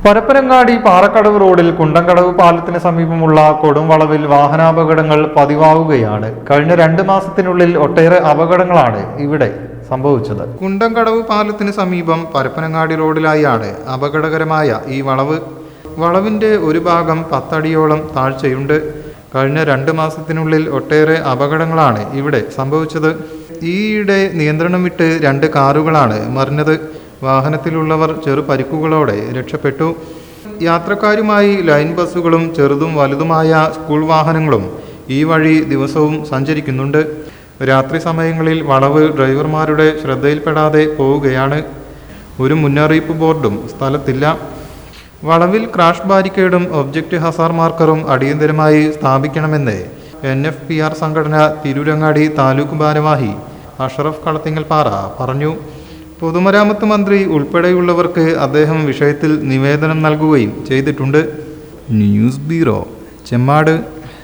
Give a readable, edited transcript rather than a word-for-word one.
പരപ്പനങ്ങാടി പാറക്കടവ് റോഡിൽ കുണ്ടംകടവ് പാലത്തിന് സമീപമുള്ള കൊടുംവളവിൽ വാഹനാപകടങ്ങൾ പതിവാകുകയാണ്. കഴിഞ്ഞ 2 മാസത്തിനുള്ളിൽ ഒട്ടേറെ അപകടങ്ങളാണ് ഇവിടെ സംഭവിച്ചത്. കുണ്ടംകടവ് പാലത്തിന് സമീപം പരപ്പനങ്ങാടി റോഡിലായാണ് അപകടകരമായ ഈ വളവ്. വളവിന്റെ ഒരു ഭാഗം 10 അടിയോളം താഴ്ചയുണ്ട്. കഴിഞ്ഞ 2 മാസത്തിനുള്ളിൽ ഒട്ടേറെ അപകടങ്ങളാണ് ഇവിടെ സംഭവിച്ചത്. ഈയിടെ നിയന്ത്രണം വിട്ട് 2 കാറുകളാണ് മറിഞ്ഞത്. വാഹനത്തിലുള്ളവർ ചെറു പരിക്കുകളോടെ രക്ഷപ്പെട്ടു. യാത്രക്കാരുമായി ലൈൻ ബസ്സുകളും ചെറുതും വലുതുമായ സ്കൂൾ വാഹനങ്ങളും ഈ വഴി ദിവസവും സഞ്ചരിക്കുന്നുണ്ട്. രാത്രി സമയങ്ങളിൽ വളവ് ഡ്രൈവർമാരുടെ ശ്രദ്ധയിൽപ്പെടാതെ പോവുകയാണ്. ഒരു മുന്നറിയിപ്പ് ബോർഡും സ്ഥലത്തില്ല. വളവിൽ ക്രാഷ് ബാരിക്കേഡും ഒബ്ജക്റ്റ് ഹസാർ മാർക്കറും അടിയന്തരമായി സ്ഥാപിക്കണമെന്ന് NFPR സംഘടന തിരൂരങ്ങാടി താലൂക്ക് ഭാരവാഹി അഷറഫ് കളത്തിങ്ങൽപ്പാറ പറഞ്ഞു. പൊതുമരാമത്ത് മന്ത്രി ഉൾപ്പെടെയുള്ളവർക്ക് അദ്ദേഹം വിഷയത്തിൽ നിവേദനം നൽകുകയും ചെയ്തിട്ടുണ്ട്. News bureau, Chemmad.